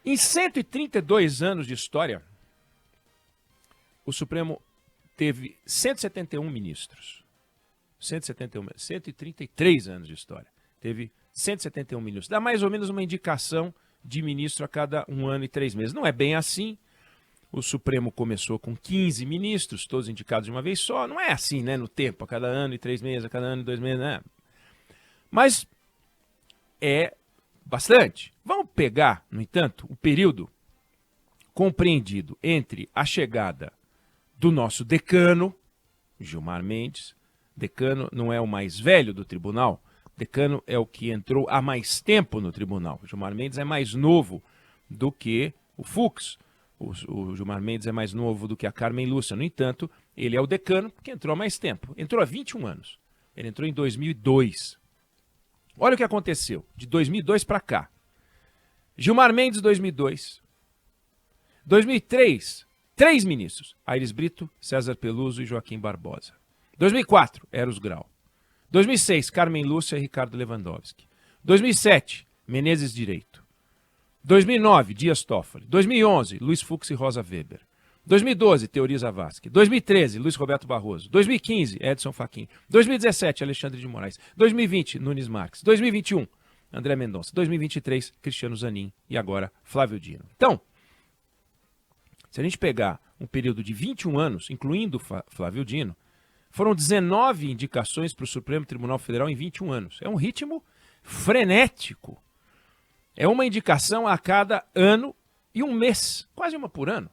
Em 132 anos de história, o Supremo teve 171 ministros. 133 anos de história. Teve 171 ministros. Dá mais ou menos uma indicação de ministro a cada 1 ano e 3 meses. Não é bem assim. O Supremo começou com 15 ministros, todos indicados de uma vez só. Não é assim, né, no tempo, a cada ano e 3 meses, a cada ano e 2 meses, né? Mas é bastante. Vamos pegar, no entanto, o período compreendido entre a chegada do nosso decano, Gilmar Mendes. Decano não é o mais velho do tribunal, decano é o que entrou há mais tempo no tribunal. O Gilmar Mendes é mais novo do que o Fux. O Gilmar Mendes é mais novo do que a Carmen Lúcia. No entanto, ele é o decano porque entrou há mais tempo. Entrou há 21 anos. Ele entrou em 2002. Olha o que aconteceu de 2002 para cá. Gilmar Mendes, 2002. 2003, 3 ministros. Aires Brito, César Peluso e Joaquim Barbosa. 2004, Eros Grau. 2006, Carmen Lúcia e Ricardo Lewandowski. 2007, Menezes Direito. 2009, Dias Toffoli. 2011, Luiz Fux e Rosa Weber. 2012, Teori Zavascki. 2013, Luiz Roberto Barroso. 2015, Edson Fachin. 2017, Alexandre de Moraes. 2020, Nunes Marques. 2021, André Mendonça. 2023, Cristiano Zanin. E agora, Flávio Dino. Então, se a gente pegar um período de 21 anos, incluindo Flávio Dino, foram 19 indicações para o Supremo Tribunal Federal em 21 anos. É um ritmo frenético. É uma indicação a cada ano e um mês, quase uma por ano.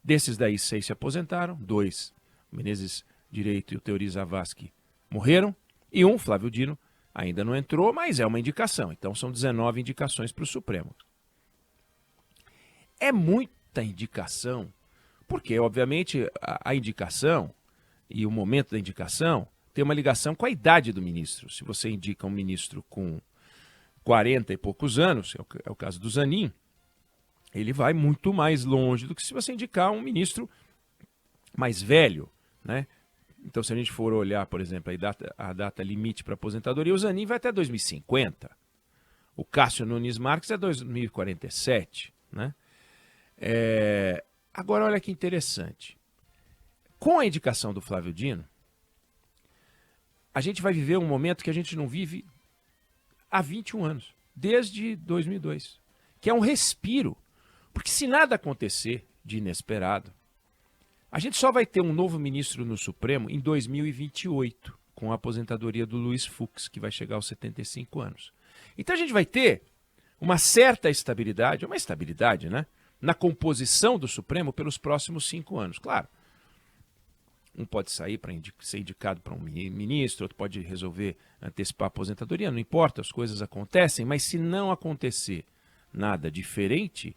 Desses daí, 6 se aposentaram, 2, Menezes Direito e o Teori Zavascki, morreram, e 1, Flávio Dino, ainda não entrou, mas é uma indicação. Então são 19 indicações para o Supremo. É muita indicação, porque, obviamente, a indicação e o momento da indicação tem uma ligação com a idade do ministro. Se você indica um ministro com 40 e poucos anos, é o caso do Zanin, ele vai muito mais longe do que se você indicar um ministro mais velho, né? Então, se a gente for olhar, por exemplo, a data limite para aposentadoria, o Zanin vai até 2050. O Cássio Nunes Marques é 2047, né? Agora, olha que interessante. Com a indicação do Flávio Dino, a gente vai viver um momento que a gente não vive há 21 anos, desde 2002, que é um respiro. Porque se nada acontecer de inesperado, a gente só vai ter um novo ministro no Supremo em 2028, com a aposentadoria do Luiz Fux, que vai chegar aos 75 anos. Então a gente vai ter uma certa estabilidade, uma estabilidade, né, na composição do Supremo pelos próximos 5 anos. Claro, um pode sair para ser indicado para um ministro, outro pode resolver antecipar a aposentadoria, não importa, as coisas acontecem, mas se não acontecer nada diferente,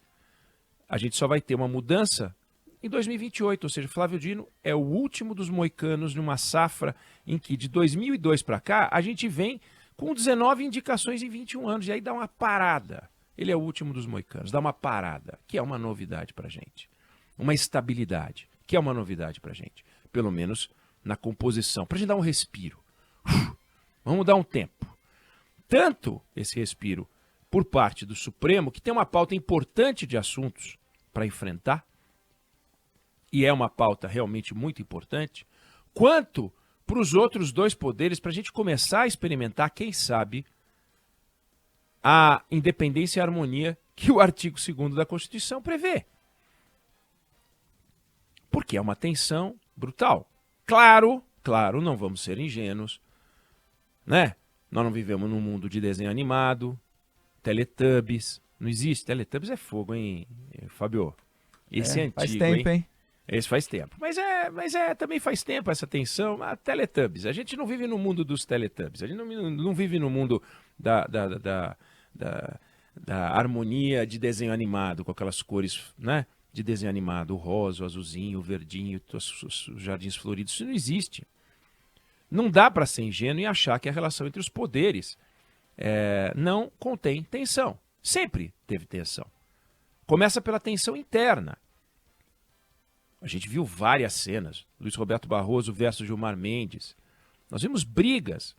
a gente só vai ter uma mudança em 2028, ou seja, Flávio Dino é o último dos moicanos numa safra em que de 2002 para cá a gente vem com 19 indicações em 21 anos, e aí dá uma parada. Ele é o último dos moicanos, dá uma parada, que é uma novidade para a gente. Uma estabilidade, que é uma novidade para a gente. Pelo menos na composição, para a gente dar um respiro. Vamos dar um tempo. Tanto esse respiro por parte do Supremo, que tem uma pauta importante de assuntos para enfrentar, e é uma pauta realmente muito importante, quanto para os outros 2 poderes, para a gente começar a experimentar, quem sabe, a independência e a harmonia que o artigo 2º da Constituição prevê. Porque é uma tensão brutal. Claro, não vamos ser ingênuos, né? Nós não vivemos num mundo de desenho animado, Teletubbies, não existe. Teletubbies é fogo, hein, Fábio? Esse é antigo, faz tempo, hein? Esse faz tempo. Mas também faz tempo essa tensão. A Teletubbies. A gente não vive no mundo dos Teletubbies. A gente não vive no mundo da harmonia de desenho animado, com aquelas cores, né, de desenho animado, o rosa, o azulzinho, o verdinho, os jardins floridos. Isso não existe. Não dá para ser ingênuo e achar que a relação entre os poderes não contém tensão. Sempre teve tensão. Começa pela tensão interna. A gente viu várias cenas. Luiz Roberto Barroso versus Gilmar Mendes. Nós vimos brigas.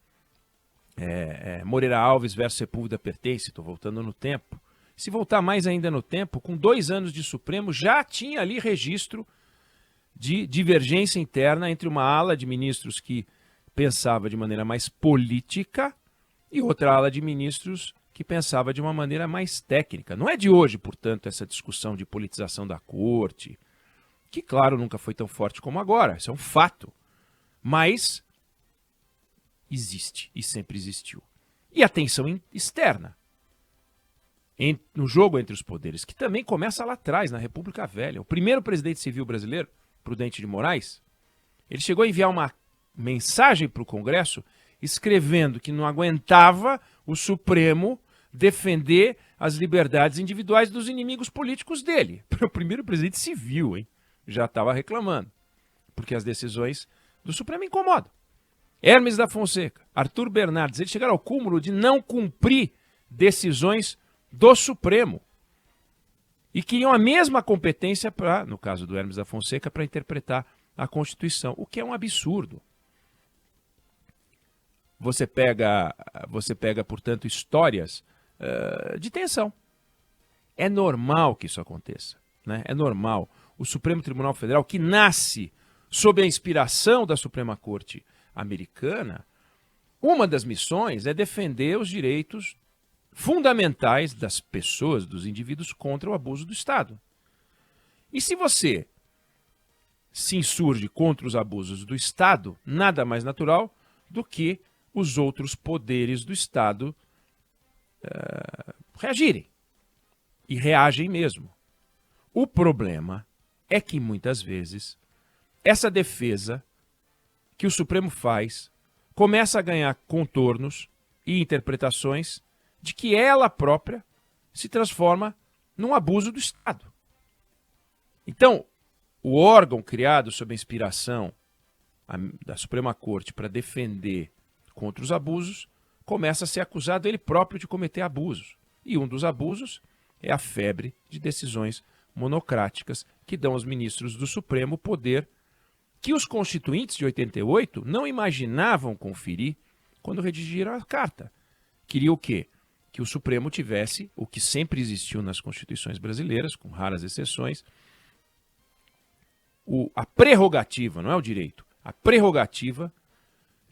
Moreira Alves versus Sepúlveda Pertence. Estou voltando no tempo. Se voltar mais ainda no tempo, com 2 anos de Supremo, já tinha ali registro de divergência interna entre uma ala de ministros que pensava de maneira mais política e outra ala de ministros que pensava de uma maneira mais técnica. Não é de hoje, portanto, essa discussão de politização da corte, que, claro, nunca foi tão forte como agora, isso é um fato. Mas existe e sempre existiu. E a tensão externa, no jogo entre os poderes, que também começa lá atrás, na República Velha. O primeiro presidente civil brasileiro, Prudente de Moraes, ele chegou a enviar uma mensagem para o Congresso escrevendo que não aguentava o Supremo defender as liberdades individuais dos inimigos políticos dele. O primeiro presidente civil, hein? Já estava reclamando, porque as decisões do Supremo incomodam. Hermes da Fonseca, Arthur Bernardes, eles chegaram ao cúmulo de não cumprir decisões do Supremo. E queriam a mesma competência para, no caso do Hermes da Fonseca, para interpretar a Constituição, o que é um absurdo. Você pega, portanto, histórias de tensão. É normal que isso aconteça, né? É normal. O Supremo Tribunal Federal, que nasce sob a inspiração da Suprema Corte Americana, uma das missões é defender os direitos fundamentais das pessoas, dos indivíduos, contra o abuso do Estado. E se você se insurge contra os abusos do Estado, nada mais natural do que os outros poderes do Estado reagirem. E reagem mesmo. O problema é que, muitas vezes, essa defesa que o Supremo faz começa a ganhar contornos e interpretações de que ela própria se transforma num abuso do Estado. Então, o órgão criado sob a inspiração da Suprema Corte para defender contra os abusos começa a ser acusado ele próprio de cometer abusos. E um dos abusos é a febre de decisões monocráticas que dão aos ministros do Supremo poder que os constituintes de 88 não imaginavam conferir quando redigiram a carta. Queria o quê? Que o Supremo tivesse o que sempre existiu nas constituições brasileiras, com raras exceções, a prerrogativa, não é o direito, a prerrogativa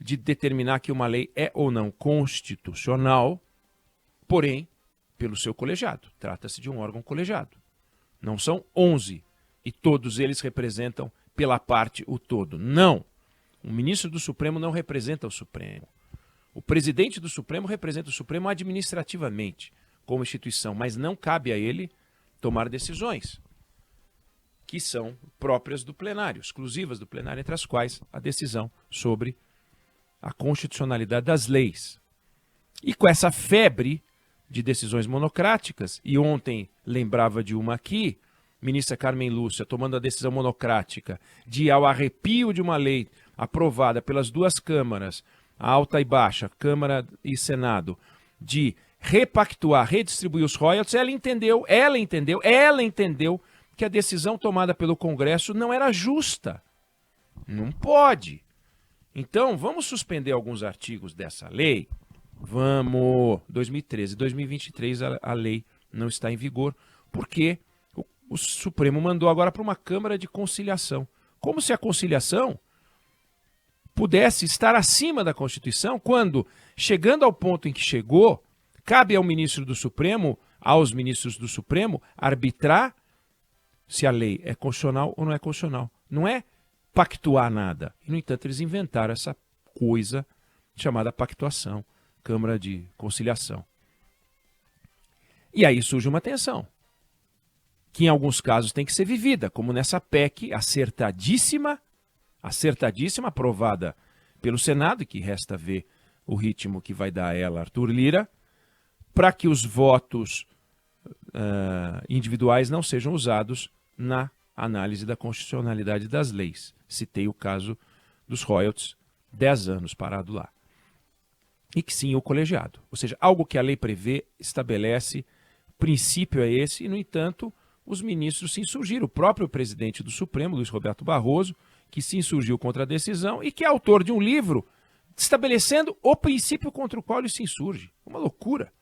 de determinar que uma lei é ou não constitucional, porém, pelo seu colegiado. Trata-se de um órgão colegiado. Não são 11 e todos eles representam pela parte o todo. Não. O ministro do Supremo não representa o Supremo. O presidente do Supremo representa o Supremo administrativamente, como instituição, mas não cabe a ele tomar decisões que são próprias do plenário, exclusivas do plenário, entre as quais a decisão sobre a constitucionalidade das leis. E com essa febre de decisões monocráticas, e ontem lembrava de uma aqui, ministra Carmen Lúcia tomando a decisão monocrática de, ao arrepio de uma lei aprovada pelas duas câmaras, a alta e baixa, Câmara e Senado, de repactuar, redistribuir os royalties, ela entendeu que a decisão tomada pelo Congresso não era justa. Não pode. Então, vamos suspender alguns artigos dessa lei? Vamos. 2013, 2023 a lei não está em vigor, porque o Supremo mandou agora para uma Câmara de Conciliação. Como se a conciliação pudesse estar acima da Constituição, quando, chegando ao ponto em que chegou, cabe ao ministro do Supremo, aos ministros do Supremo, arbitrar se a lei é constitucional ou não é constitucional. Não é pactuar nada. E, no entanto, eles inventaram essa coisa chamada pactuação, Câmara de Conciliação. E aí surge uma tensão, que em alguns casos tem que ser vivida, como nessa PEC acertadíssima, aprovada pelo Senado, que resta ver o ritmo que vai dar a ela, Arthur Lira, para que os votos individuais não sejam usados na análise da constitucionalidade das leis. Citei o caso dos royalties, 10 anos parado lá. E que sim, o colegiado. Ou seja, algo que a lei prevê, estabelece, o princípio é esse, e, no entanto, os ministros se insurgiram. O próprio presidente do Supremo, Luiz Roberto Barroso, que se insurgiu contra a decisão e que é autor de um livro estabelecendo o princípio contra o qual ele se insurge. Uma loucura.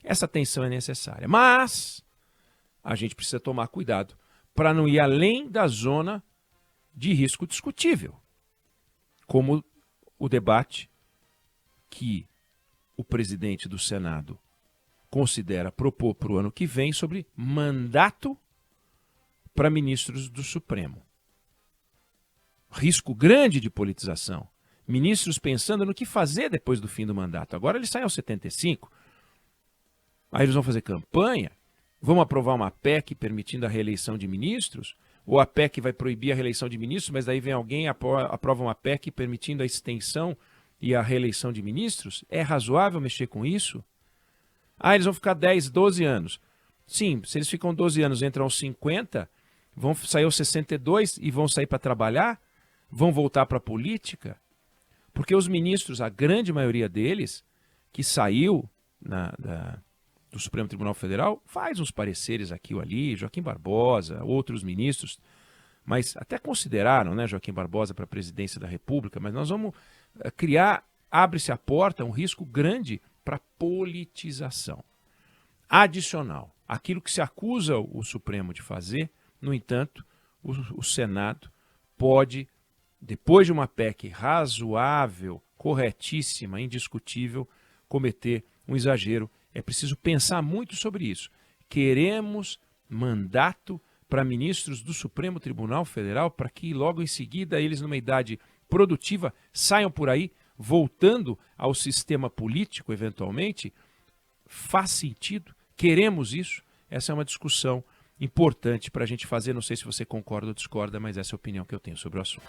Essa tensão é necessária. Mas a gente precisa tomar cuidado para não ir além da zona de risco discutível, como o debate que o presidente do Senado considera propor para o ano que vem sobre mandato para ministros do Supremo. Risco grande de politização. Ministros pensando no que fazer depois do fim do mandato. Agora eles saem aos 75. Aí eles vão fazer campanha. Vamos aprovar uma PEC permitindo a reeleição de ministros? Ou a PEC vai proibir a reeleição de ministros, mas daí vem alguém e aprova uma PEC permitindo a extensão e a reeleição de ministros? É razoável mexer com isso? Ah, eles vão ficar 10, 12 anos. Sim, se eles ficam 12 anos, entram aos 50, vão sair aos 62 e vão sair para trabalhar? Vão voltar para a política? Porque os ministros, a grande maioria deles, que saiu do Supremo Tribunal Federal, faz uns pareceres aqui ou ali, Joaquim Barbosa, outros ministros, mas até consideraram, né, Joaquim Barbosa para a presidência da República, mas nós vamos criar, abre-se a porta, um risco grande para politização. Adicional, aquilo que se acusa o Supremo de fazer, no entanto, o Senado pode, depois de uma PEC razoável, corretíssima, indiscutível, cometer um exagero. É preciso pensar muito sobre isso. Queremos mandato para ministros do Supremo Tribunal Federal para que logo em seguida eles, numa idade produtiva, saiam por aí, voltando ao sistema político, eventualmente? Faz sentido? Queremos isso? Essa é uma discussão importante para a gente fazer. Não sei se você concorda ou discorda, mas essa é a opinião que eu tenho sobre o assunto.